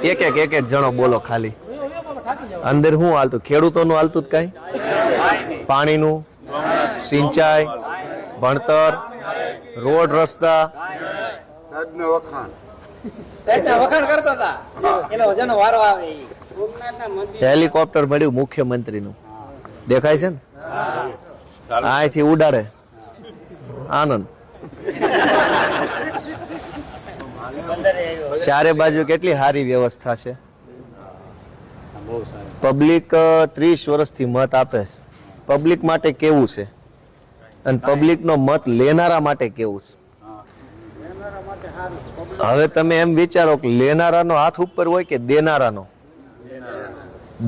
એક જણો બોલો ખાલી. અંદર શું હાલતું? ખેડૂતોનું હાલતું જ કઈ? પાણીનું, સિંચાઈ, ભણતર, રોડ રસ્તા, હેલિકોપ્ટર મળ્યું મુખ્યમંત્રીનું, દેખાય છે ને? અહીંથી ઉડાડે, આનંદ. ચારે બાજુ કેટલી સારી વ્યવસ્થા છે. પબ્લિક 30 વર્ષથી મત આપે છે. પબ્લિક માટે કેવું છે અને પબ્લિક નો મત લેનારા માટે કેવું છે? હવે તમે એમ વિચારો કે લેનારાનો હાથ ઉપર હોય કે દેનારાનો?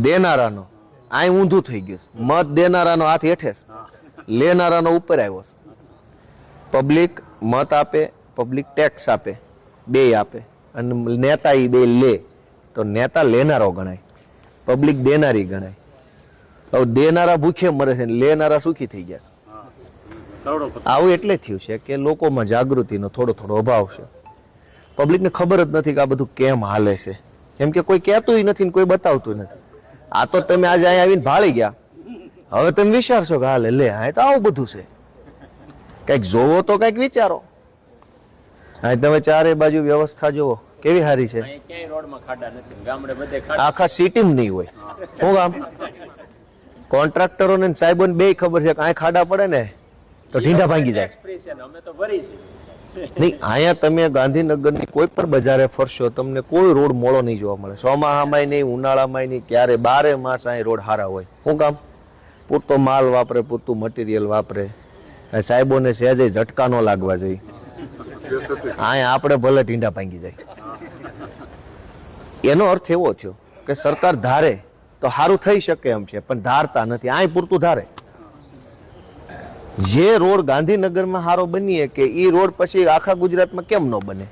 દેનારાનો. આ ઊંધું થઈ ગયું. મત દેનારાનો હાથ હેઠે છે, લેનારાનો ઉપર આવ્યો છે. પબ્લિક મત આપે, પબ્લિક ટેક્સ આપે, બે આપે, અને નેતા એ બે લે, તો નેતા લેનારો ગણાય, પબ્લિક દેનારી ગણાય. હવે દેનારા ભૂખે મરે છે, લેનારા સુખી થઈ ગયા છે. આવું એટલે થયું છે કે લોકોમાં જાગૃતિનો થોડો અભાવ છે. પબ્લિકને ખબર જ નથી કે આ બધું કેમ હાલે છે, કેમ કે કોઈ કહેતું નથી ને કોઈ બતાવતું નથી. આ તો તમે આજે અહીંયા આવીને ભાળી ગયા, હવે તમે વિચારશો કે હાલે લે હા તો આવું બધું છે. કઈક જોવો તો કઈક વિચારો. હા તમે ચારે બાજુ વ્યવસ્થા જોવો કેવી સારી છે. આખા સિટીમાં નહીં હોય. શું કામ? કોન્ટ્રાક્ટરોને સાહેબોને બે ખબર છે કે આ ખાડા પડે ને તો ઢીંડા ભાંગી જાય. નહીં, અહીંયા તમે ગાંધીનગરની કોઈ પણ બજારે ફરશો તમને કોઈ રોડ મોળો નહીં જોવા મળે. ચોમાસામાં નહીં, ઉનાળામાં નહીં, ક્યારે 12 માસ અહીં રોડ સારા હોય. શું કામ? પૂરતો માલ વાપરે, પૂરતું મટીરિયલ વાપરે. સાહેબોને સહેજે ઝટકા ન લાગવા જોઈએ. અહીંયા આપણે ભલે ઢીંડા ભાંગી જાય. એનો અર્થ એવો થયો કે સરકાર ધારે તો સારું થઈ શકે એમ છે, પણ ધારતા નથી. અહીં પૂરતું ધારે. જે રોડ ગાંધીનગરમાં સારો બનીએ કે એ રોડ પછી આખા ગુજરાતમાં કેમ ન બને?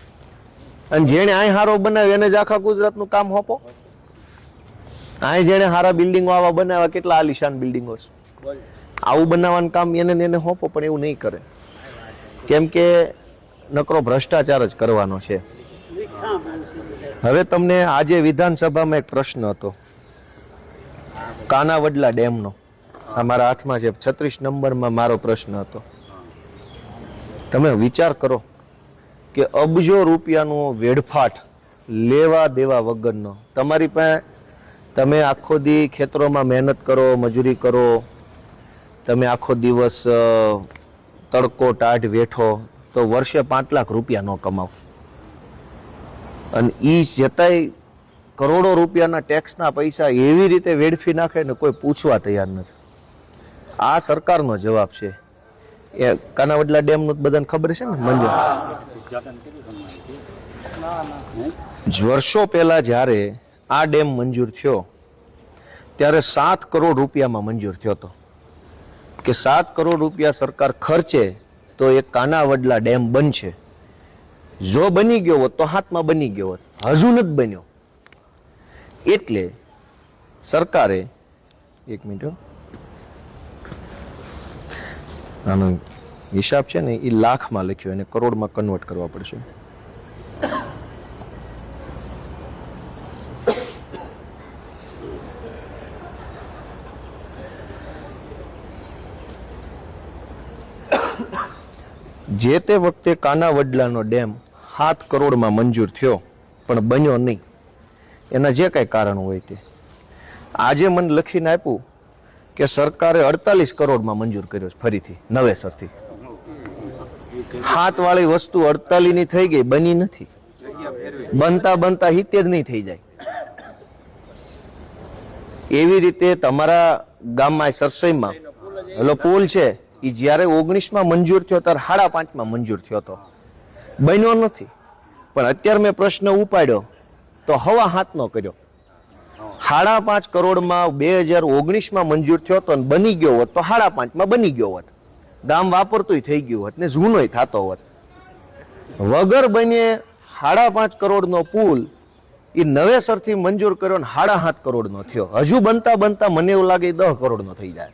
અને જેને અહીં સારો બનાવ્યો એને જ આખા ગુજરાતનું કામ હોપો. અહીં જેને સારા બિલ્ડિંગો આવા બનાવ્યા, કેટલા આલિશાન બિલ્ડિંગો છે, આવું બનાવવાનું કામ એને હોપો. પણ એવું નહીં કરે, કેમ કે નકરો ભ્રષ્ટાચાર જ કરવાનો છે. હવે તમને આજે વિધાનસભામાં એક પ્રશ્ન હતો કાનાવડલા ડેમનો. મારા હાથમાં છે 36 નંબરમાં મારો પ્રશ્ન હતો. તમે વિચાર કરો કે અબજો રૂપિયાનો વેડફાટ લેવા દેવા વગરનો. તમારી પાસે તમે આખો દી ખેતરોમાં મહેનત કરો, મજૂરી કરો, તમે આખો દિવસ તડકો ટાઢ વેઠો, તો વર્ષે 5 લાખ રૂપિયા ન કમાવ. અને એ જતાય કરોડો રૂપિયાના ટેક્સના પૈસા એવી રીતે વેડફી નાખે ને કોઈ પૂછવા તૈયાર નથી. આ સરકારનો જવાબ છે. એ કાનાવડલા ડેમનું બધાને ખબર છે ને મંજૂર. વર્ષો પહેલા જ્યારે આ ડેમ મંજૂર થયો ત્યારે 7 કરોડ રૂપિયામાં મંજૂર થયો હતો કે 7 કરોડ રૂપિયા સરકાર ખર્ચે તો એક કાનાવડલા ડેમ બનશે. જો બની ગયો હોત તો હાથમાં બની ગયો હોત, હજુ નથી બન્યો. એટલે સરકારે, એક મિનિટ, આનો હિસાબ છે ને એ લાખમાં લખ્યો, એને કરોડમાં કન્વર્ટ કરવા પડશે. જે તે વખતે કાનાવડલાનો ડેમ 7 કરોડમાં મંજૂર થયો પણ બન્યો નહીં. એના જે કાંઈ કારણ હોય તે આજે મને લખીને આપ્યું કે સરકારે 48 કરોડમાં મંજૂર કર્યો છે ફરીથી નવેસરથી. 7 વાળી વસ્તુ 48 ની થઈ ગઈ, બની નથી. બનતા 70 નહીં થઈ જાય. એવી રીતે તમારા ગામમાં સરસઈમાં પેલો પુલ છે એ જ્યારે 19માં મંજૂર થયો ત્યારે 5.5માં મંજૂર થયો હતો, બન્યો નથી. પણ અત્યારે મેં પ્રશ્ન ઉપાડ્યો તો 7.5નો કર્યો. 5.5 કરોડમાં 2019માં મંજૂર થયો તો બની ગયો હોત તો 5.5માં બની ગયો હોત, ગામ વાપરતું થઈ ગયું હોત ને જૂનોય થતો હોત. વગર બને 5.5 કરોડનો પુલ એ નવેસરથી મંજૂર કર્યો ને 7.5 કરોડનો થયો. હજુ બનતા મને એવું લાગે 10 કરોડનો થઈ જાય.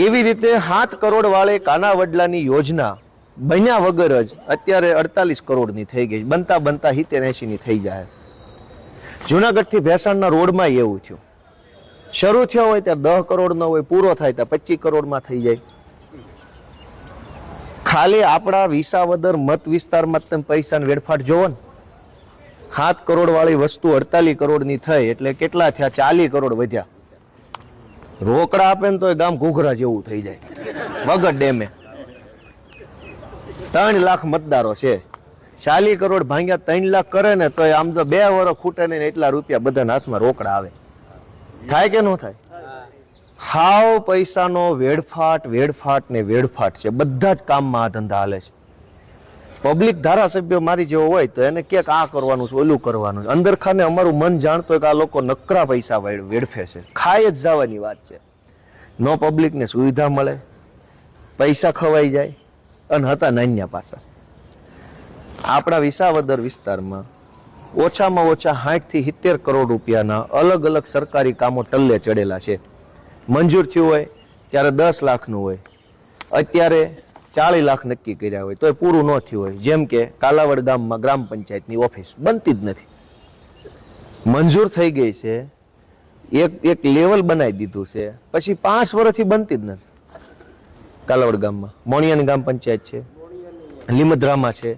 એવી રીતે 7 કરોડ વાળે કાનાવડલાની યોજના બન્યા વગર જ અત્યારે 48 કરોડની થઈ ગઈ, બનતા બનતા 70-80 ની થઈ જાય. જુનાગઢથી ભેસાણના રોડમાં એવું થયું, શરૂ થયો હોય ત્યાં 10 કરોડનો હોય, પૂરો થાય ત્યાં 25 કરોડમાં થઈ જાય. ખાલી આપણા વિસાવદર મત વિસ્તારમાં તમે પૈસાની વેડફાટ જોવો ને, 7 કરોડ વાળી વસ્તુ 48 કરોડની થઈ એટલે કેટલા થયા? 40 કરોડ વધ્યા. રોકડા આપે ને તો ગામ ઘૂઘરા જેવું થઈ જાય. વગર ડેમે 3 લાખ મતદારો છે, 40 કરોડ ભાંગ્યા 3 લાખ કરે ને તો આમ તો 2 વર્ષ ખૂટે ને એટલા રૂપિયા બધાના હાથમાં રોકડા આવે. થાય કે ન થાય? હાવ પૈસાનો વેડફાટ ને વેડફાટ છે. બધા જ કામમાં આ ધંધા હાલે છે. પબ્લિક ધારાસભ્ય મારી જેવો હોય તો એને ક્યાંક આ કરવાનું છે, ઓલું કરવાનું છે. અંદર ખાને અમારું મન જાણતો હોય કે આ લોકો નકરા પૈસા વેડફે છે, ખાઈ જ જવાની વાત છે. નો પબ્લિકને સુવિધા મળે, પૈસા ખવાઈ જાય અને હતા નાન્યા પાછા. આપણા વિસાવદર વિસ્તારમાં ઓછામાં ઓછા 60 થી 70 કરોડ રૂપિયાના અલગ અલગ સરકારી કામો ટલ્લે ચડેલા છે. મંજૂર થયું હોય ત્યારે 10 લાખનું હોય, અત્યારે 40 લાખ નક્કી કર્યા હોય તો પૂરું ન થયું હોય. જેમ કે કાલાવડ ગામમાં ગ્રામ પંચાયતની ઓફિસ બનતી જ નથી, મંજૂર થઈ ગઈ છે, એક લેવલ બનાવી દીધું છે, પછી 5 વર્ષથી બનતી જ નથી. કાલાવડ ગામમાં મોણિયાની ગ્રામ પંચાયત છે, લીમદ્રામાં છે.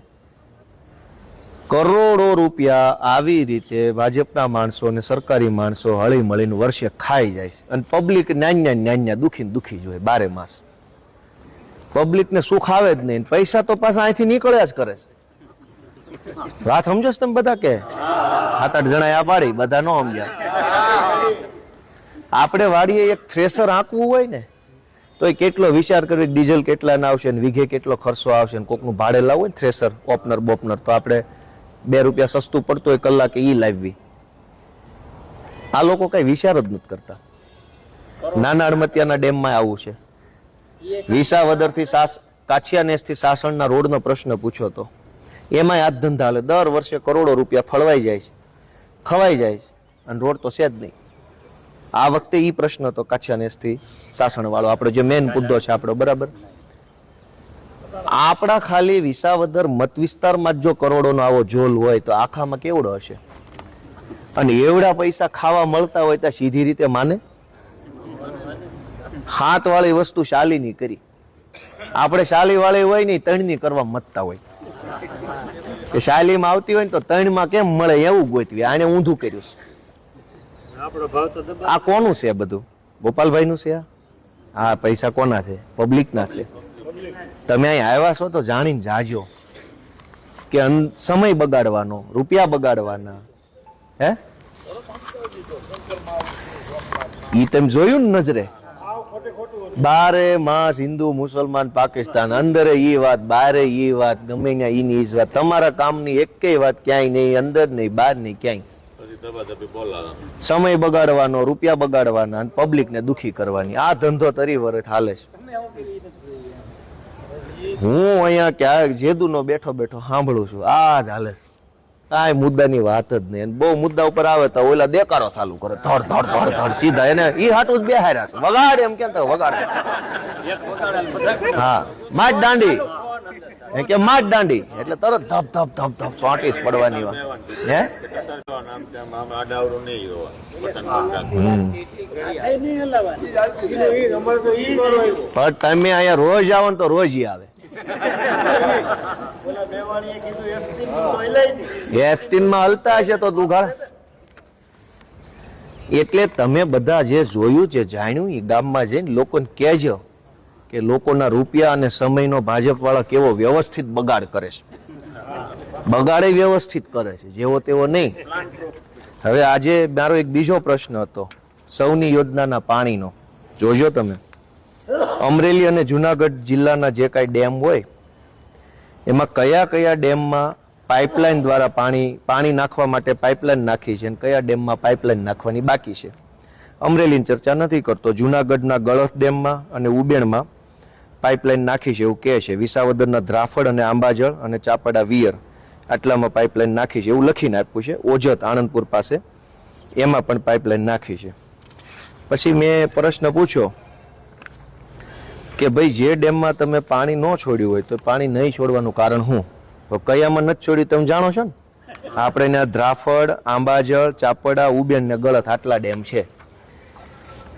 કરોડો રૂપિયા આવી રીતે ભાજપના માણસો અને સરકારી માણસો હળી મળીને વર્ષે ખાઈ જાય છે અને પબ્લિક નાન્યા દુખી જોઈએ 12 માસ. પબ્લિકને સુખ આવે જ નહીં, પૈસા તો પાછા અહીંથી નીકળ્યા જ કરે છે. વાત સમજો છો તમે બધા? કે 7-8 જણા આ પાડી, બધા ન સમજ્યા. આપણે વાડીએ એક થ્રેસર આંકવું હોય ને તો એ કેટલો વિચાર કરી, ડીઝલ કેટલા ના આવશે ને વીઘે કેટલો ખર્ચો આવશે ને કોકનું ભાડે લાવવું હોય ને થ્રેસર ઓપનર બોપનર તો આપણે 2 રૂપિયા સસ્તું પડતું હોય કલાકે ઈ લાવવી. આ લોકો કઈ વિચાર જ નથી કરતા. નાના અડમતિયાના ડેમમાં આવું છે. વિસાવદરથી કાછિયાનેસથી સાસણના રોડનો પ્રશ્ન પૂછ્યો તો એમાંય આ ધંધા હાલે. દર વર્ષે કરોડો રૂપિયા ફળવાઈ જાય છે, ખવાઈ જાય છે અને રોડ તો છે જ નહીં. આ વખતે ઈ પ્રશ્ન તો કાછિયાનેસથી સાસણ વાળો આપણો જે મેન મુદ્દો છે આપણો, બરાબર. આપણા ખાલી વિસાવદર મત વિસ્તારમાં જ જો કરોડોનો આવો જોલ હોય તો આખામાં કેવડો હશે? અને એવડા પૈસા ખાવા મળતા હોય ત્યાં સીધી રીતે માને? 7 વાળી વસ્તુ શાલીની કરી, આપણે શાલી વાળી હોય ને 3ની કરવા મતતા હોય. કે શાલીમાં આવતી હોય ને તો 3માં કેમ મળે એવું ગોતવી. આને ઊંધું કર્યું છે. આ કોનું છે બધું? ગોપાલભાઈ નું છે? આ પૈસા કોના છે? પબ્લિક ના છે. તમે અહીં આવ્યા છો તો જાણીને જાજો કે સમય બગાડવાનો, રૂપિયા બગાડવાના. હે ઈ તમે જોયું ને નજરે? 12 માસ હિન્દુ મુસલમાન પાકિસ્તાન, અંદરે ઈ વાત, બારે ઈ વાત, ગમે ત્યાં ઈની ઈ વાત. તમારા કામની એકેય વાત ક્યાંય નહીં, અંદર નહીં, બહાર નહીં, ક્યાંય. સમય બગાડવાનો, રૂપિયા બગાડવાના અને પબ્લિકને દુખી કરવાની. આ ધંધો તરી વર્ષ હાલે છે. હું અહીંયા ક્યાંક જેદુનો બેઠો સાંભળું છું આ જ હાલે છે. કાંઈ મુદ્દાની વાત જ નહીં. બહુ મુદ્દા ઉપર આવે તો ઓલા દેકારો ચાલુ કરે, ધડ સીધા. એને ઈ હાટું જ બેહાર્યા છે. વગાડે એમ કેમ વગાડે. હા, માટ દાંડી એ કે માટ દાંડી એટલે તરત ધપ સોંટી પડવાની વાત. હે પણ તમે અહીંયા રોજ આવો ને તો રોજ આવે. એફટીનમાં હલતા હશે તો દુઘાડ. એટલે તમે બધા જે જોયું છે, જાણ્યું, એ ગામમાં જઈને લોકોને કહેજો કે લોકોના રૂપિયા અને સમયનો ભાજપ વાળા કેવો વ્યવસ્થિત બગાડ કરે છે. બગાડે વ્યવસ્થિત કરે છે, જેવો તેવો નહીં. હવે આજે મારો એક બીજો પ્રશ્ન હતો સૌની યોજનાના પાણીનો. જોજો તમે, અમરેલી અને જુનાગઢ જિલ્લાના જે કાંઈ ડેમ હોય એમાં કયા ડેમમાં પાઇપલાઇન દ્વારા પાણી નાખવા માટે પાઇપલાઇન નાખી છે અને કયા ડેમમાં પાઇપલાઇન નાખવાની બાકી છે. અમરેલીની ચર્ચા નથી કરતો. જુનાગઢના ગળથ ડેમમાં અને ઉબેણમાં પાઇપલાઇન નાખી છે એવું કહે છે. વિસાવદરના ધ્રાફડ અને આંબાજળ અને ચાપડા વિયર આટલામાં પાઇપલાઇન નાખી છે એવું લખીને આપ્યું છે. ઓજત આણંદપુર પાસે એમાં પણ પાઇપલાઇન નાખી છે. પછી મેં પ્રશ્ન પૂછ્યો કે ભાઈ જે ડેમમાં તમે પાણી ન છોડ્યું હોય તો પાણી નહીં છોડવાનું કારણ શું? તો કયામાં નથી છોડ્યું તમે જાણો છો ને. આપણે ત્યાં ધ્રાફડ, આંબાજળ, ચાપડા, ઉબેન ને ગળત આટલા ડેમ છે.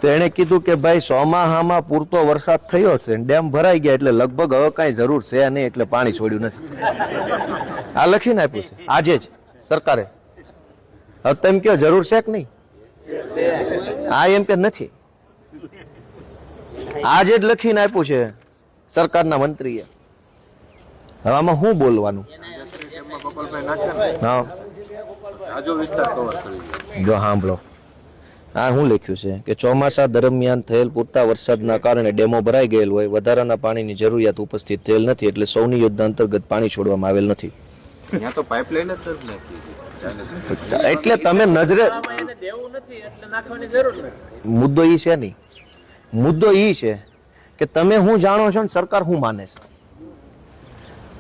તો એને કીધું કે ભાઈ ચોમાહામાં પૂરતો વરસાદ થયો છે, ડેમ ભરાઈ ગયા એટલે લગભગ હવે કાંઈ જરૂર છે નહીં, એટલે પાણી છોડ્યું નથી. આ લખીને આપ્યું છે આજે જ સરકારે. હવે તમે કહો જરૂર છે કે નહીં? આ એમ કે નથી, આજે જ લખીને આપ્યું છે સરકારના મંત્રીએ. હવે આમાં શું બોલવાનું? હા જો સાંભળો, આ શું લખ્યું છે કે ચોમાસા દરમિયાન થયેલ પૂરતા વરસાદના કારણે ડેમો ભરાઈ ગયેલ હોય, વધારાના પાણીની જરૂરિયાત ઉપસ્થિત થયેલ નથી, એટલે સૌની યોજના અંતર્ગત પાણી છોડવામાં આવેલ નથી. એટલે તમે નજરે મુદ્દો ઈ છે નહીં, મુદ્દો ઈ છે કે તમે શું જાણો છો ને સરકાર શું માને છે.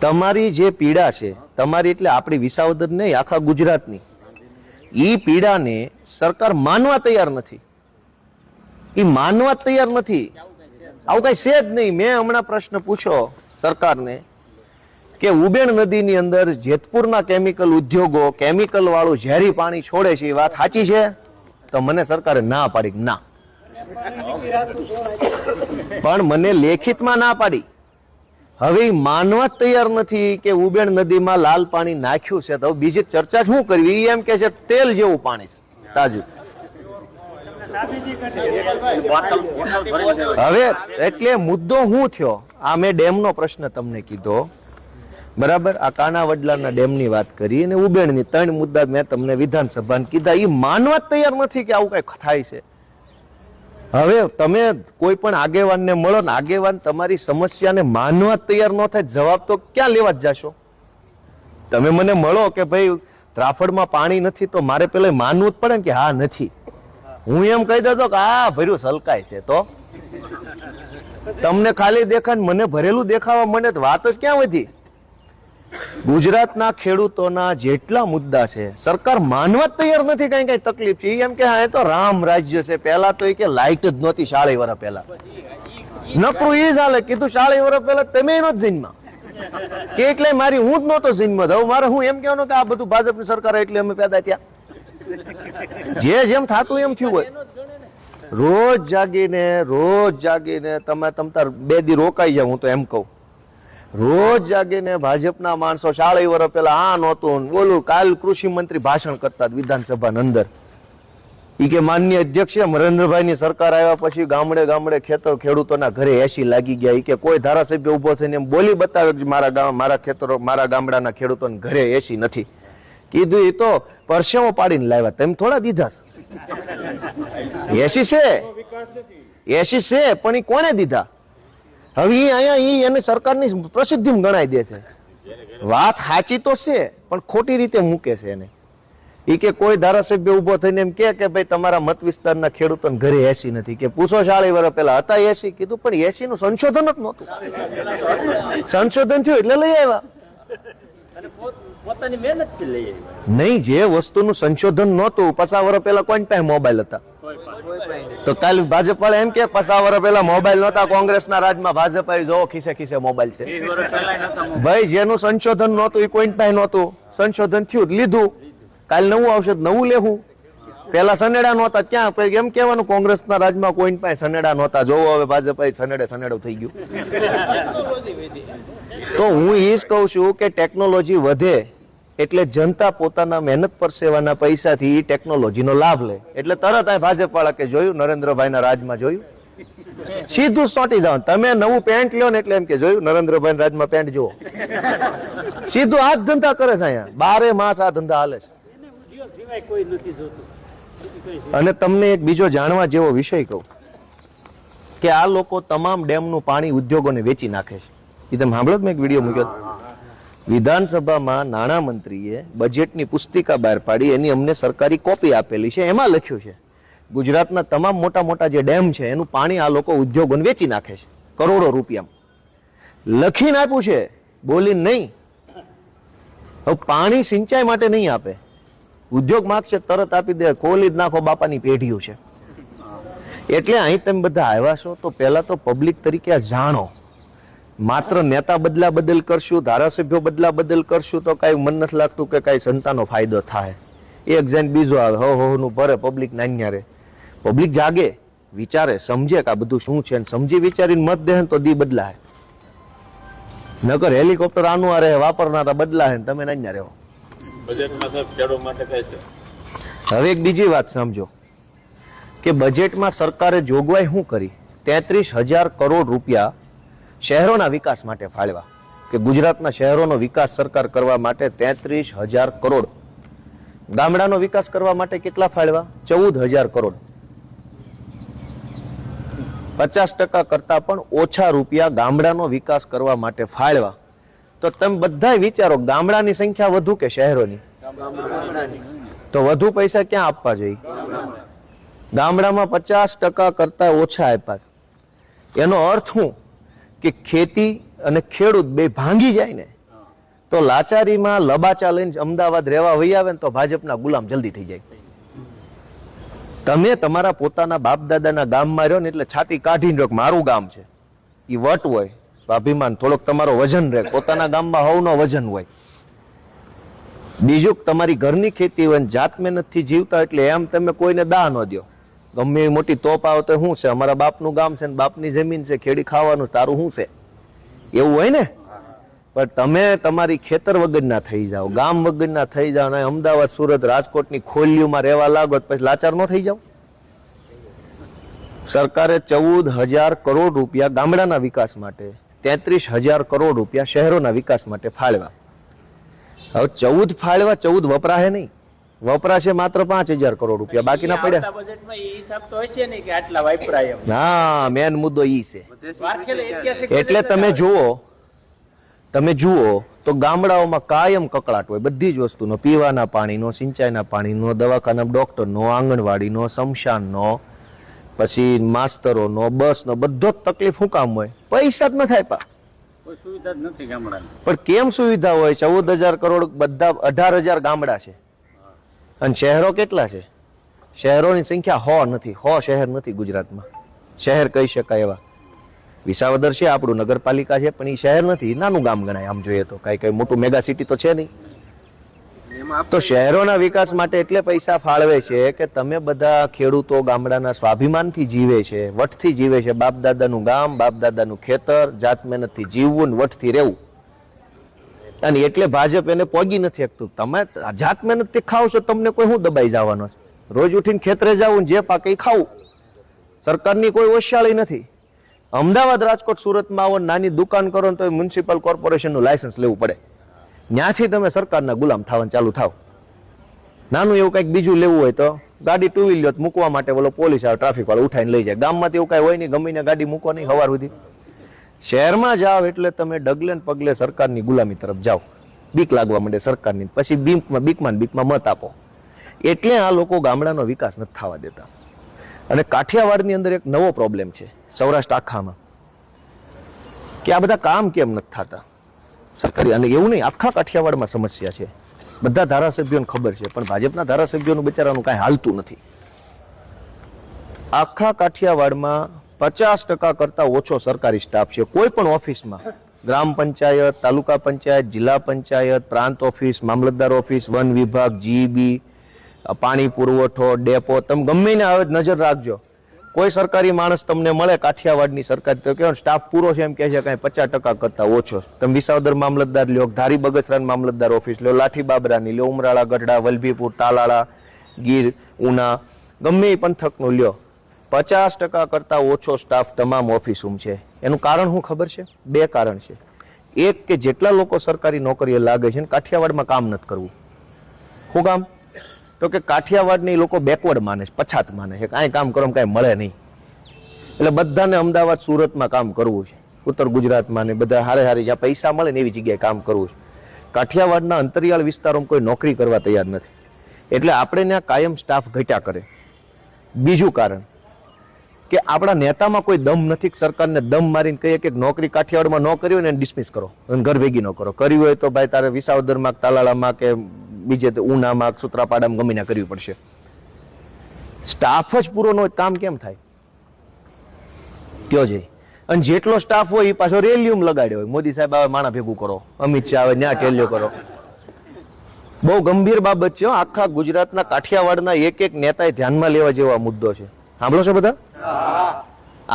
તમારી જે પીડા છે, તમારી એટલે આપણી વિસાવદર નહીં, આખા ગુજરાતની ઈ પીડાને સરકાર માનવા તૈયાર નથી. ઈ માનવા તૈયાર નથી. આવું કઈ છે જ નહીં. મેં હમણાં પ્રશ્ન પૂછ્યો સરકારને કે ઉબેણ નદીની અંદર જેતપુરના કેમિકલ ઉદ્યોગો કેમિકલ વાળું ઝેરી પાણી છોડે છે, એ વાત સાચી છે? તો મને સરકારે ના પાડી, ના. પણ મને લેખિતમાં ના પાડી. હવે માનવા જ તૈયાર નથી કે ઉબેણ નદીમાં લાલ પાણી નાખ્યું છે. તો બીજી ચર્ચા શું કરવી? એમ કે છે તેલ જેવું પાણી છે તાજું. હવે એટલે મુદ્દો શું થયો? આ મેં ડેમનો પ્રશ્ન તમને કીધો, બરાબર. આ કાનાવડલાના ડેમની વાત કરી અને ઉબેણની 3 મુદ્દા મેં તમને વિધાનસભાને કીધા. એ માનવા જ તૈયાર નથી કે આવું કઈ થાય છે. હવે તમે કોઈ પણ આગેવાનને મળો ને, આગેવાન તમારી સમસ્યાને માનવા જ તૈયાર ન થાય, જવાબ તો ક્યાં લેવા જ જશો? તમે મને મળો કે ભાઈ ત્રાફડમાં પાણી નથી, તો મારે પેલા માનવું જ પડે ને કે હા નથી. હું એમ કહી દેતો કે આ ભર્યું સલકાય છે, તો તમને ખાલી દેખાય, મને ભરેલું દેખાવા મને વાત જ ક્યાં વધી? ગુજરાતના ખેડૂતોના જેટલા મુદ્દા છે સરકાર માનવા જ તૈયાર નથી. કઈ કઈ તકલીફ છે એમ કે હા એ તો રામ રાજ્ય છે. પહેલા તો એ કે લાઇટ જ નહોતી 40 વર્ષ પહેલા, નકરું એ ચાલે. કીધું 40 વર્ષ પહેલા તમે એનો જ જન્મ કે એટલે મારી હું જ નહોતો જન્મ. હવે મારે હું એમ કહેવાનું કે આ બધું ભાજપની સરકાર એટલે અમે પેદા થયા. જે જેમ થતું એમ થયું હોય. રોજ જાગીને તમે તમતાર 2 દી રોકાઈ જાવ. હું તો એમ કહું, રોજ જાગીને ભાજપના માણસો 40 વર્ષ પહેલા આ નહોતું બોલું. કાલ કૃષિ મંત્રી ભાષણ કરતા વિધાનસભાની અંદર. ઈ કે માનનીય અધ્યક્ષ નરેન્દ્રભાઈ ની સરકાર આવ્યા પછી ગામડે ગામડે ખેડૂતોના ઘરે એસી લાગી ગયા. ઈ કે કોઈ ધારાસભ્ય ઉભો થઈને એમ બોલી બતાવે કે મારા ગામડાના ખેડૂતોને ઘરે એસી નથી. કીધું એ તો પરસેવો પાડીને લાવ્યા, તેમ થોડા દીધા એસી છે પણ એ કોને દીધા? હવે અહીંયા એને સરકારની પ્રસિદ્ધિ ગણાઈ દે છે. વાત સાચી તો છે પણ ખોટી રીતે મૂકે છે એને. એ કે કોઈ ધારાસભ્ય ઉભો થઈને એમ કે ભાઈ તમારા મત વિસ્તારના ખેડૂતોને ઘરે એસી નથી. કે પૂછો 40 વર્ષ પહેલા હતા એસી? કીધું પણ એસી નું સંશોધન જ નહોતું. સંશોધન થયું એટલે લઈ આવ્યા. નહીં, જે વસ્તુનું સંશોધન નહોતું 50 વર્ષ પહેલા કોઈની પાસે મોબાઈલ હતા? તો કાલે ભાજપ વાળા એમ કે 50 વર્ષ પહેલા મોબાઈલ નહોતા, કોંગ્રેસના રાજમાં ભાજપ આવી જો ખિસ્સે ખિસ્સે મોબાઈલ છે. ભાઈ જેનું સંશોધન નહોતું એ કોઈની પાસે નહોતું, સંશોધન થયું લીધું. કાલે નવું આવશે નવું લેવું. પેલા સનેડા નહોતા, ક્યાં એમ કેવાનું કોંગ્રેસના રાજમાં કોઈની પાસે સનેડા નહોતા. જોવો હવે ભાજપ સનેડું થઈ ગયું. તો હું એ જ કહું છું કે ટેકનોલોજી વધે એટલે જનતા પોતાના મહેનત પરસેવાના પૈસાથી એ ટેકનોલોજીનો લાભ લે. એટલે તરત આ ભાજપ વાળા કે જોયું નરેન્દ્રભાઈના રાજમાં જોયું, સીધું સોટી જાવ. તમે નવું પેન્ટ લ્યો ને એટલે એમ કે જોયું નરેન્દ્રભાઈના રાજમાં પેન્ટ જુઓ. સીધું આ જ ધંધા કરે છે અહીંયા. 12 માસ આ ધંધા હાલે છે. અને તમને એક બીજો જાણવા જેવો વિષય કહું કે આ લોકો તમામ ડેમનું પાણી ઉદ્યોગોને વેચી નાખે છે. એ તમે સાંભળો, મેં એક વિડીયો મૂક્યો. વિધાનસભામાં નાણામંત્રીએ બજેટની પુસ્તિકા બહાર પાડી, એની અમને સરકારી કોપી આપેલી છે. એમાં લખ્યું છે ગુજરાતના તમામ મોટા મોટા જે ડેમ છે એનું પાણી આ લોકો ઉદ્યોગોને વેચી નાખે છે કરોડો રૂપિયામાં. લખીને આપ્યું છે, બોલીને નહીં. હવે પાણી સિંચાઈ માટે નહીં આપે, ઉદ્યોગ માગશે તરત આપી દે. ખોલી જ નાખો બાપાની પેઢીઓ છે. એટલે અહીં તમે બધા આવ્યા છો તો પહેલા તો પબ્લિક તરીકે આ જાણો. માત્ર નેતા બદલા બદલ કરશું, ધારાસભ્યો બદલા બદલ કરશું તો કાંઈ મન નથી લાગતું કે કાંઈ સંતાનો ફાયદો થાય. એક જણ બીજો આવે નું ભરે, પબ્લિક નાન્યા રહે. પબ્લિક જાગે, વિચારે, સમજે કે આ બધું શું છે, સમજી વિચારીને મત દે તો દી બદલાય. નકર હેલિકોપ્ટર આનું આ રહે, વાપરનારા બદલાય ને તમે નાન્યા રહો. બજેટમાં સાહેબ ખેડૂત માટે કઈ છે? હવે એક બીજી વાત સમજો કે બજેટમાં સરકારે જોગવાઈ શું કરી? 33,000 કરોડ રૂપિયા શહેરોના વિકાસ માટે ફાળવ્યા. કે ગુજરાતના શહેરોનો વિકાસ સરકાર કરવા માટે 33,000 કરોડ. ગામડાનો વિકાસ કરવા માટે કેટલા ફાળવ્યા? 14,000 કરોડ. 50% કરતા પણ ઓછા રૂપિયા ગામડાનો વિકાસ કરવા માટે ફાળવ્યા. તો તમે બધા વિચારો, ગામડાની સંખ્યા વધુ કે શહેરોની? તો વધુ પૈસા ક્યાં આપવા જોઈએ? ગામડામાં 50% કરતા ઓછા આપ્યા. એનો અર્થ શું કે ખેતી અને ખેડૂત બે ભાંગી જાય ને તો લાચારીમાં લબાચા લઈને અમદાવાદ રહેવા વહી આવે ને તો ભાજપના ગુલામ જલ્દી થઈ જાય. તમે તમારા પોતાના બાપ દાદાના ગામમાં રહ્યો ને એટલે છાતી કાઢીને રહ્યો મારું ગામ છે. એ વટ હોય, સ્વાભિમાન, થોડોક તમારો વજન રહે. પોતાના ગામમાં હવનો વજન હોય. બીજું તમારી ઘરની ખેતી હોય, જાત મહેનતથી જીવતા એટલે એમ તમે કોઈને દાહ ન દો. ગમે એવી મોટી તોપ આવે તો શું છે, અમારા બાપનું ગામ છે ને બાપની જમીન છે, ખેડી ખાવાનું, તારું શું છે, એવું હોય ને. પણ તમે તમારી ખેતર વગરના થઈ જાઓ, ગામ વગરના થઈ જાઓ, અને અમદાવાદ, સુરત, રાજકોટની ખોલીઓમાં રહેવા લાગો પછી લાચાર ન થઈ જાઓ. સરકારે 14,000 કરોડ રૂપિયા ગામડાના વિકાસ માટે, 33,000 કરોડ રૂપિયા શહેરોના વિકાસ માટે ફાળવ્યા. હવે 14 ફાળવ્યા, 14 વપરાશે નહીં. વપરાશે માત્ર 5,000 કરોડ રૂપિયા, બાકીના પડ્યા. હા, મેન મુદ્દો ઈ છે. એટલે તમે જુઓ તો ગામડાઓમાં કાયમ કકળાટ હોય બધી જ વસ્તુનો, પીવાના પાણીનો, સિંચાઈના પાણીનો, દવાખાના ડોક્ટરનો, આંગણવાડીનો, શમશાનનો, પછી માસ્તરોનો, બસનો, બધો જ તકલીફ શું કામ હોય? પૈસા જ નથી આપ્યા. સુવિધા જ નથી ગામડાની. પણ કેમ સુવિધા હોય? 14,000 કરોડ, બધા 18,000 ગામડા છે અને શહેરો કેટલા છે? શહેરોની સંખ્યા 100 નથી. 100 શહેર નથી ગુજરાતમાં. શહેર કહી શકાય એવા વિસાવદર છે, આપણું નગરપાલિકા છે, પણ એ શહેર નથી, નાનું ગામ ગણાય આમ જોઈએ તો. કઈ મોટું મેગા સિટી તો છે નહીં. તો શહેરોના વિકાસ માટે એટલે પૈસા ફાળવે છે કે તમે બધા ખેડૂતો ગામડાના સ્વાભિમાનથી જીવે છે, વટથી જીવે છે. બાપ દાદાનું ગામ, બાપ દાદાનું ખેતર, જાત મહેનતથી જીવવું ને વટથી રહેવું. અને એટલે ભાજપ એને પોગી નથી શકતું. તમે જાત મહેનતથી ખાવ છો, તમને કોઈ શું દબાઈ જવાનો છે? રોજ ઉઠીને ખેતરે જવું, જે પાકે ખાવું. સરકારની કોઈ ઓશિયાળી નથી. અમદાવાદ, રાજકોટ, સુરતમાં આવો, નાની દુકાન કરો ને તો મ્યુનિસિપલ કોર્પોરેશનનું લાયસન્સ લેવું પડે. ત્યાંથી તમે સરકારના ગુલામ થવાનું ચાલુ થાવ. નાનું એવું કંઈક બીજું લેવું હોય તો ગાડી ટુ વ્હીલર મૂકવા માટે બોલો પોલીસ આવે, ટ્રાફિક વાળો ઉઠાઈને લઈ જાય. ગામમાં એવું કાંઈ હોય નહીં, ગમીને ગાડી મૂકો નહીં સવાર સુધી. શહેરમાં જાઓ એટલે તમે ડગલે ને પગલે સરકારની ગુલામી તરફ જાઓ. બીક લાગવા માંડે સરકારની, પછી બીકમાં મત આપો. એટલે આ લોકો ગામડાનો વિકાસ નથી થવા દેતા. અને કાઠિયાવાડની અંદર એક નવો પ્રોબ્લેમ છે, સૌરાષ્ટ્ર આખામાં, કે આ બધા કામ કેમ નથી થતા સરકારી. અને એવું નહીં, આખા કાઠિયાવાડમાં સમસ્યા છે. બધા ધારાસભ્યોને ખબર છે, પણ ભાજપના ધારાસભ્યોનું બિચારાનું કાંઈ હાલતું નથી. આખા કાઠિયાવાડમાં 50% કરતા ઓછો સરકારી સ્ટાફ છે. કોઈ પણ ઓફિસમાં, ગ્રામ પંચાયત, તાલુકા પંચાયત, જિલ્લા પંચાયત, પ્રાંત ઓફિસ, મામલતદાર ઓફિસ, વન વિભાગ, જીબી, પાણી પુરવઠો, ડેપો, તમે ગમે ને આવે નજર રાખજો. કોઈ સરકારી માણસ તમને મળે કાઠિયાવાડની સરકાર તો કેવો સ્ટાફ પૂરો છે એમ કહે છે, કાંઈ 50% કરતા ઓછો. તમે વિસાવદર મામલતદાર લ્યો, ધારી બગસરાની મામલતદાર ઓફિસ લ્યો, લાઠી બાબરાની લ્યો, ઉમરાળા, ગઢડા, વલભીપુર, તાલાળા, ગીર, ઉના, ગમે એ પંથકનું લ્યો, 50% કરતા ઓછો સ્ટાફ તમામ ઓફિસમાં છે. એનું કારણ શું ખબર છે? 2 કારણ છે. એક કે જેટલા લોકો સરકારી નોકરીએ લાગે છે ને કાઠિયાવાડમાં કામ નથી કરવું. શું કામ? તો કે કાઠિયાવાડની લોકો બેકવર્ડ માને છે, પછાત માને છે, કાંઈ કામ કરો કાંઈ મળે નહીં. એટલે બધાને અમદાવાદ, સુરતમાં કામ કરવું છે, ઉત્તર ગુજરાતમાં ને બધા હારે જ્યાં પૈસા મળે ને એવી જગ્યાએ કામ કરવું છે. કાઠિયાવાડના અંતરિયાળ વિસ્તારોમાં કોઈ નોકરી કરવા તૈયાર નથી. એટલે આપણે ત્યાં કાયમ સ્ટાફ ઘટ્યા કરે. બીજું કારણ કે આપણા નેતામાં કોઈ દમ નથી. સરકારને દમ મારીને કહીએ કે નોકરી કાઠિયાવાડમાં ન કરી હોય ને ડિસમિસ કરો, ઘર ભેગી ન કરો. કર્યું હોય તો ભાઈ તારે વિસાવદરમાં, તાલાળામાં કે બીજે ઉનામાં, સુત્રાપાડામાં ગમીને કરવી પડશે. સ્ટાફ જ પૂરો ન હોય કામ કેમ થાય? કયો છે અને જેટલો સ્ટાફ હોય એ પાછો રેલિયમ લગાડ્યો હોય મોદી સાહેબ આવે માણા ભેગું કરો અમિત શાહ આવે ન્યા ટેલ્યો કરો બહુ ગંભીર બાબત છે આખા ગુજરાતના કાઠિયાવાડના એક એક નેતાએ ધ્યાનમાં લેવા જેવો મુદ્દો છે સાંભળો છો બધા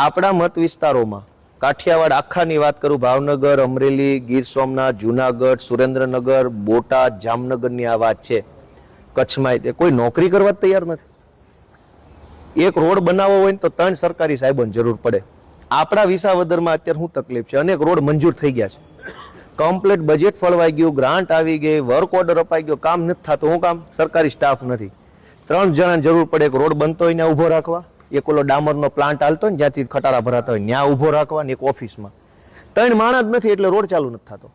આપણા મત વિસ્તારોમાં કાઠિયાવાડ આખાની વાત કરું ભાવનગર અમરેલી ગીર સોમનાથ જુનાગઢ સુરેન્દ્રનગર બોટાદ જામનગરની આ વાત છે કચ્છમાં તે કોઈ નોકરી કરવા જ તૈયાર નથી એક રોડ બનાવવો હોય ને તો 3 સરકારી સાહેબોની જરૂર પડે આપણા વિસાવદરમાં અત્યારે શું તકલીફ છે અનેક રોડ મંજૂર થઈ ગયા છે કમ્પ્લીટ બજેટ ફળવાઈ ગયું ગ્રાન્ટ આવી ગઈ વર્ક ઓર્ડર અપાઈ ગયો કામ નથી થતું હું કામ સરકારી સ્ટાફ નથી 3 જણાની જરૂર પડે એક રોડ બનતો હોય ને ઊભો રાખવા એક ઓલો ડામરનો પ્લાન્ટ હાલતો ને જ્યાંથી ખટારા ભરાતા હોય ત્યાં ઊભો રાખવા ને એક ઓફિસમાં 3 માણસ જ નથી એટલે રોડ ચાલુ નથી થતો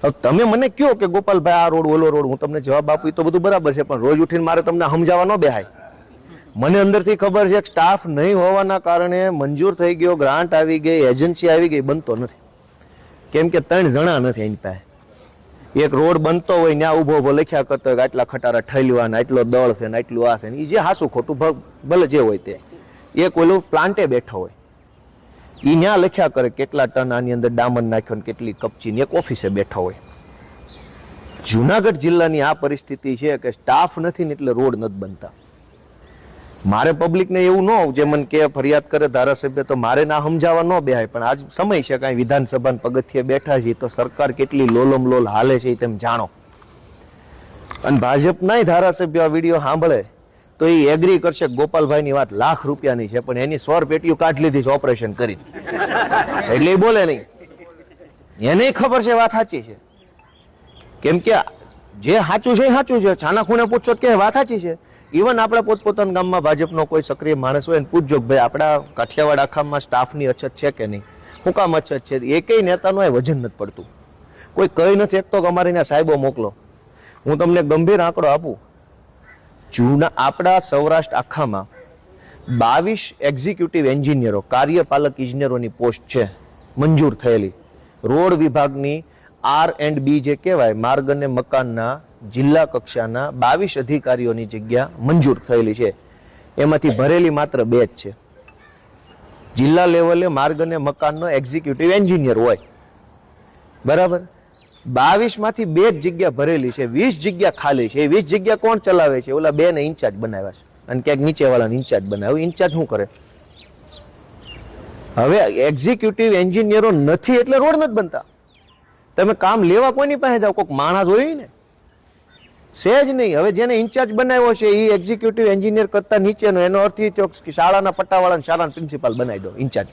હવે તમે મને કહો કે ગોપાલભાઈ આ રોડ ઓલો રોડ હું તમને જવાબ આપું તો બધું બરાબર છે પણ રોજ ઉઠીને મારે તમને સમજાવવા ન બેહાય મને અંદરથી ખબર છે કે સ્ટાફ નહીં હોવાના કારણે મંજૂર થઈ ગયો ગ્રાન્ટ આવી ગઈ એજન્સી આવી ગઈ બનતો નથી કેમ કે 3 જણા નથી એની પાસે એક રોડ બનતો હોય ત્યાં ઉભો ઉભો લખ્યા કરતો હોય આટલા ખટારા ઠલવા ને આટલો દળ છે ને આટલું આ છે ને એ જે હાસું ખોટું ભલે જે હોય તે એક ઓલું પ્લાન્ટે બેઠો હોય એ ત્યાં લખ્યા કરે કેટલા ટન આની અંદર ડામર નાખ્યો ને કેટલી કપચી ને એક ઓફિસે બેઠો હોય જુનાગઢ જિલ્લાની આ પરિસ્થિતિ છે કે સ્ટાફ નથી ને એટલે રોડ નથી બનતા મારે પબ્લિકને એવું ન હોવું જે મને કે ફરિયાદ કરે ધારાસભ્ય તો મારે ના સમજાવવા ન બેહાય પણ આજ સમય છે કાંઈ વિધાનસભાના પગથિયે બેઠા છે તો સરકાર કેટલી લોલમ લોલ હાલે છે એ તમે જાણો અને ભાજપના ધારાસભ્ય આ વિડીયો સાંભળે તો એ એગ્રી કરશે ગોપાલભાઈની વાત લાખ રૂપિયાની છે પણ એની 100 પેટીઓ કાઢી લીધી છે ઓપરેશન કરી એટલે એ બોલે નહીં એને ખબર છે વાત સાચી છે કેમ કે જે સાચું છે એ સાચું છે છાના ખૂણે પૂછશો કે વાત સાચી છે ઇવન આપણા પોતપોતાના ગામમાં ભાજપનો કોઈ સક્રિય માણસ હોય ને પૂછજો કે ભાઈ આપણા કાઠિયાવાડ આખામાં સ્ટાફની અછત છે કે નહીં શું કામ અછત છે એકેય નેતાનું વજન નથી પડતું કોઈ કઈ નથી એક તો અમારે ત્યાં સાહેબો મોકલો હું તમને ગંભીર આંકડો આપું આપણા સૌરાષ્ટ્ર આખામાં 22 એક્ઝિક્યુટિવ એન્જિનિયરો કાર્યપાલક ઇજનેરોની પોસ્ટ છે મંજૂર થયેલી રોડ વિભાગની R&B જે કહેવાય માર્ગ અને મકાનના જિલ્લા કક્ષાના 22 અધિકારીઓની જગ્યા મંજૂર થયેલી છે એમાંથી ભરેલી માત્ર 2 જ છે જિલ્લા લેવલે માર્ગ અને મકાનનો એક્ઝિક્યુટિવ એન્જિનિયર હોય બરાબર 22 માંથી 2 જ જગ્યા ભરેલી છે 20 જગ્યા ખાલી છે એ 20 જગ્યા કોણ ચલાવે છે ઓલા 2 ને ઇન્ચાર્જ બનાવ્યા છે અને ક્યાંક નીચે વાળાને ઇન્ચાર્જ બનાવ્યો ઇન્ચાર્જ શું કરે હવે એક્ઝિક્યુટિવ એન્જિનિયરો નથી એટલે રોડ નથી બનતા તમે કામ લેવા કોઈની પાસે જાવ કોઈક માણસ હોય ને સહેજ નહીં હવે જેને ઇન્ચાર્જ બનાવ્યો છે એ એક્ઝિક્યુટિવ એન્જિનિયર કરતા નીચેનો એનો અર્થ એ થયો કે શાળાના પટ્ટાવાળાને શાળાના પ્રિન્સિપાલ બનાવી દો ઇન્ચાર્જ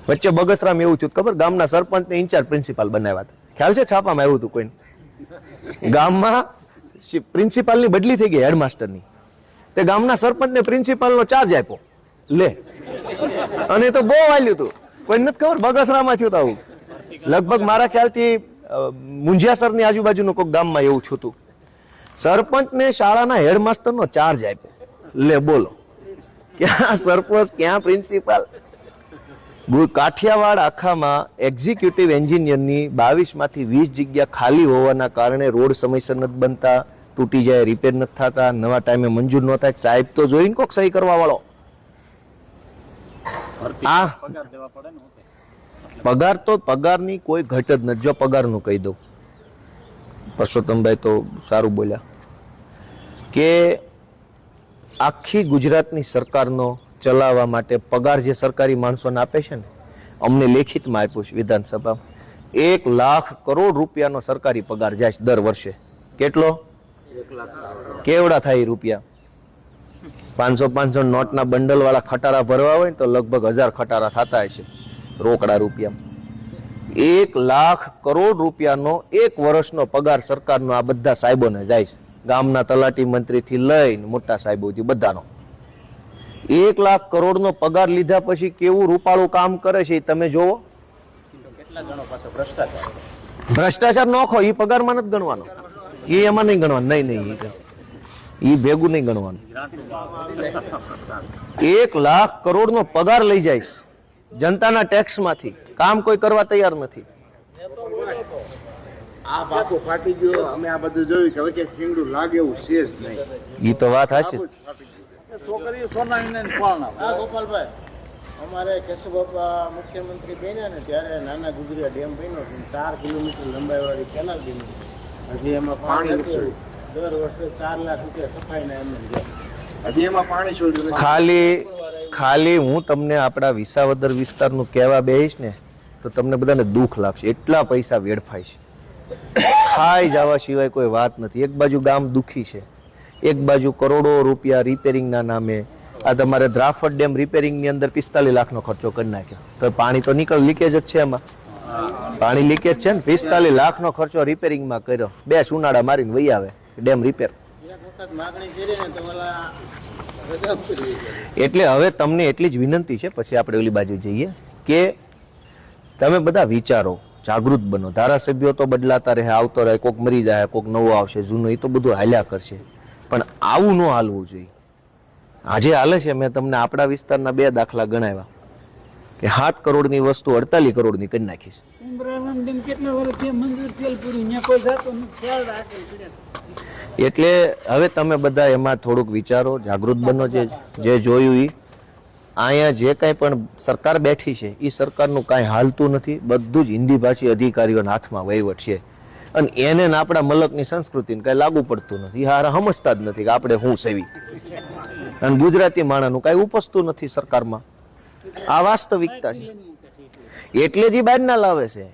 વચ્ચે બગસરામ એવું થયું ખબર ગામના સરપંચને ઇન્ચાર્જ પ્રિન્સિપાલ બનાવ્યા હતા ખ્યાલ છે છાપામાં આવ્યું હતું કોઈને ગામમાં પ્રિન્સિપાલની બદલી થઈ ગઈ હેડમાસ્ટરની તે ગામના સરપંચને પ્રિન્સિપાલનો ચાર્જ આપ્યો લે અને તો બહુ વાલ્યું હતું કોઈને નથી ખબર બગસરામાં થયું આવું લગભગ મારા ખ્યાલથી મુંજિયાસરની આજુબાજુનું કોઈ ગામમાં એવું થયું હતું સરપંચને શાળાના હેડમાસ્ટરનો ચાર્જ આપ્યો લે બોલો ક્યાં સરપંચ ક્યાં પ્રિન્સિપાલ કાઠિયાવાડ આખામાં એક્ઝિક્યુટિવ એન્જિનિયરની 22 માંથી 20 જગ્યા ખાલી હોવાના કારણે રોડ સમયસર નથી બનતા તૂટી જાય રિપેર નથી થતા નવા ટાઈમે મંજૂર ન થાય સાહેબ તો જોઈને કોક સહી કરવા વાળો આ પગાર તો પગારની કોઈ ઘટ જ નથી જો પગારનું કહી દઉં પરસોત્તમભાઈ તો સારું બોલ્યા કે આખી ગુજરાતની સરકારનો ચલાવવા માટે પગાર જે સરકારી માણસોને આપે છે ને અમને લેખિતમાં આપ્યું છે વિધાનસભામાં 1 લાખ કરોડ રૂપિયાનો સરકારી પગાર જાય છે દર વર્ષે કેટલો 1 લાખ કેવડા થાય રૂપિયા 500 નોટના બંડલ વાળા ખટારા ભરવા હોય તો લગભગ 1000 ખટારા થતા હશે રોકડા રૂપિયા 1 લાખ કરોડ રૂપિયાનો 1 વર્ષનો પગાર સરકારનો આ બધા સાહેબોને જાય છે ગામના તલાટી મંત્રીથી લઈને મોટા સાહેબો સુધી બધાનો 1 લાખ કરોડનો પગાર લીધા પછી કેવું રૂપાળું કામ કરે છે તમે જોવો ભ્રષ્ટાચાર નોખો એ પગારમાં નથી ગણવાનો એ એમાં નહીં ગણવાનું નહીં એ ભેગું નહીં ગણવાનું 1 લાખ કરોડનો પગાર લઈ જાય જનતાના ટેક્સમાંથી કામ કોઈ કરવા તૈયાર નથી આ પાકો ફાટી ગયો અમે આ બધું જોયું કે હવે કે ખીંગડું લાગે એવું છે જ નહીં એ તો વાત હશે છોકરી સોનાની કોણ આ ગોપાલભાઈ અમારે કેશુબાપા મુખ્યમંત્રી બન્યા ને ત્યારે નાના ગુજરિયા ડેમ બન્યો છે 4 કિલોમીટર લંબાઈવાળી કેનાલ બની હજી એમાં પાણી નથી. દર વર્ષે 4 લાખ રૂપિયા સફાઈના એમને જાય. હજી એમાં પાણી છોડ્યું નથી. ખાલી હું તમને આપણા વિસાવદર વિસ્તારનું કહેવા બેહીશ ને તો તમને બધાને દુઃખ લાગશે. એટલા પૈસા વેડફાય છે, ખાઈ જવા સિવાય કોઈ વાત નથી. એક બાજુ ગામ દુઃખી છે, એક બાજુ કરોડો રૂપિયા રિપેરિંગના નામે આ તમારે દ્રાફટ ડેમ રિપેરિંગની અંદર 45 લાખનો ખર્ચો કરી નાખ્યો. તો પાણી તો લીકેજ જ છે, એમાં પાણી લીકેજ છે ને. 45 લાખનો ખર્ચો રિપેરિંગમાં કર્યો, 2 સુનાડા મારીને વહી આવે ડેમ રિપેર. એટલે હવે તમને એટલી જ વિનંતી છે, પછી આપણે ઓલી બાજુ જઈએ, કે તમે બધા વિચારો, જાગૃત બનો. ધારાસભ્યો તો બદલાતા રહે, આવતો રહે, કોક મરી જાય, કોક નવો આવશે, જૂનો, એ તો બધું હાલ્યા કરશે. પણ આવું ન હાલવું જોઈએ. આજે હાલે છે, મેં તમને આપણા વિસ્તારના 2 દાખલા ગણાવ્યા કે 7 કરોડની વસ્તુ 48 કરોડની કરી નાખીશ. એટલે હવે તમે બધા એમાં થોડુંક વિચારો, જાગૃત બનો. જે જોયું એ અહીંયા જે કાંઈ પણ સરકાર બેઠી છે એ સરકારનું કાંઈ હાલતું નથી. બધું જ હિન્દી ભાષી અધિકારીઓના હાથમાં વહીવટ છે, અને એને ને આપણા મલકની સંસ્કૃતિને કાંઈ લાગુ પડતું નથી. હારા સમજતા જ નથી કે આપણે શું સેવી, અને ગુજરાતી માણસનું કાંઈ ઉપસતું નથી સરકારમાં. આ વાસ્તવિકતા છે. એટલે જ બહાર ના લાવે છે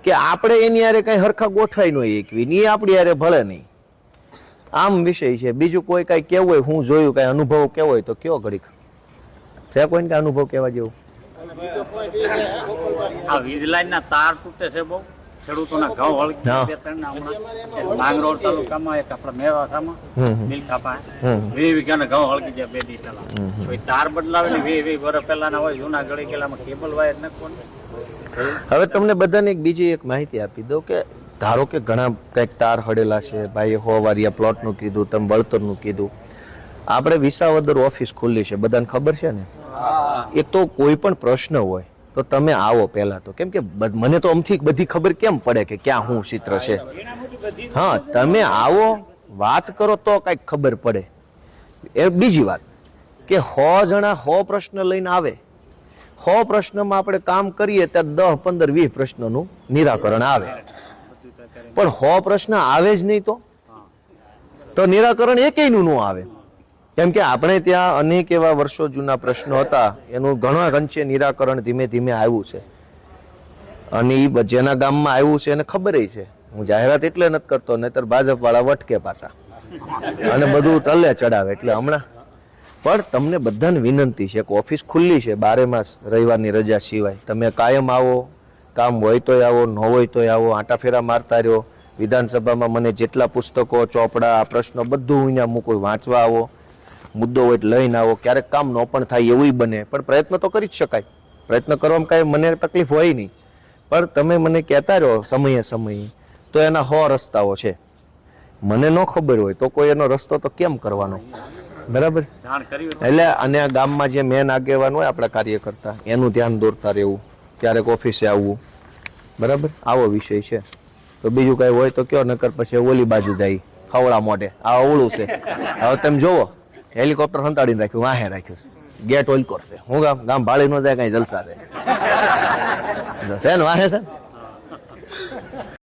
કે આપણે એની યારે કાંઈ હરખા ગોઠવાય ન એકવી, એ આપણી યારે ભળે નહીં. આમ વિષય છે. બીજું કોઈ કાંઈ કેવું હોય, હું જોયું કાંઈ અનુભવ કેવો હોય તો કયો ઘડીક છે, કોઈને કાંઈ અનુભવ કહેવા જેવું? આ વીજ લાઈનના તાર તૂટે છે બહુ, ખેડૂતોના ઘઉં હળગી હા. 2-3 હમણાં માંગરોળ તાલુકામાં એક આપણા મેવાસામાં મિલકા પાસે 20 વીઘાના ઘઉં હળગી ગયા 2 દી પહેલા. કોઈ તાર બદલાવેલી 20 વર્ષ પહેલાના હોય, જૂના ગળી ગયેલામાં કેબલ વાયર નાખવાનું. હવે તમને બધાને બીજી એક માહિતી આપી દઉં કે ધારો કે ઘણા કંઈક તાર હડેલા છે, ભાઈએ 100 વારિયા પ્લોટનું કીધું, તમે બળતરનું કીધું. આપણે વિસાવદર ઓફિસ ખુલ્લી છે, બધાને ખબર છે ને. એ તો કોઈ પણ પ્રશ્ન હોય તો તમે આવો પહેલા તો, કેમ કે મને તો અમથી બધી ખબર કેમ પડે કે ક્યાં શું ચિત્ર છે. હા, તમે આવો, વાત કરો તો કંઈક ખબર પડે. એ બીજી વાત કે 100 જણા 100 પ્રશ્ન લઈને આવે, 100 પ્રશ્નમાં આપણે કામ કરીએ ત્યારે 10, 15, 20 પ્રશ્નોનું નિરાકરણ આવે. પણ 100 પ્રશ્ન આવે જ નહીં તો નિરાકરણ એકેયનું ન આવે. કેમ કે આપણે ત્યાં અનેક એવા વર્ષો જૂના પ્રશ્નો હતા, એનું ઘણા અંશે નિરાકરણ ધીમે ધીમે આવ્યું છે. અને એ જેના ગામમાં આવ્યું છે એને ખબર છે. હું જાહેરાત એટલે નથી કરતો, નહીતર ભાજપ વાળા વટકે પાછા અને બધું તલે ચડાવે. એટલે હમણાં પણ તમને બધાને વિનંતી છે કે ઓફિસ ખુલ્લી છે 12 માસ, રવિવારની રજા સિવાય. તમે કાયમ આવો, કામ હોય તોય આવો, ન હોય તોય આવો, આંટા ફેરા મારતા રહ્યો. વિધાનસભામાં મને જેટલા પુસ્તકો, ચોપડા, આ પ્રશ્નો બધું અહીંયા મૂકો, વાંચવા આવો, મુદ્દો હોય લઈને આવો. ક્યારેક કામ ન પણ થાય એવું બને, પણ પ્રયત્ન તો કરી જ શકાય. પ્રયત્ન કરવામાં કાંઈ મને તકલીફ હોય નહીં, પણ તમે મને કહેતા રહો સમયે સમયે, તો એના 100 રસ્તાઓ છે. મને ન ખબર હોય તો કોઈ એનો રસ્તો તો કેમ કરવાનો, બરાબર? એટલે અને આ ગામમાં જે મેન આગેવાન હોય આપણા કાર્યકર્તા, એનું ધ્યાન દોરતા રહેવું, ક્યારેક ઓફિસે આવવું, બરાબર? આવો વિષય છે. તો બીજું કાંઈ હોય તો કયો, નકર પછી ઓલી બાજુ જાય ખવડા મોઢે. આ અવળું છે. હવે તમે જોવો, હેલિકોપ્ટર હંતાડીને રાખ્યું, વાહે રાખ્યું છે, ગેટ ઓઇલ કરશે. હું ગામ ભાળી ન જાય, કાંઈ જલસા છે ને, વાહે છે.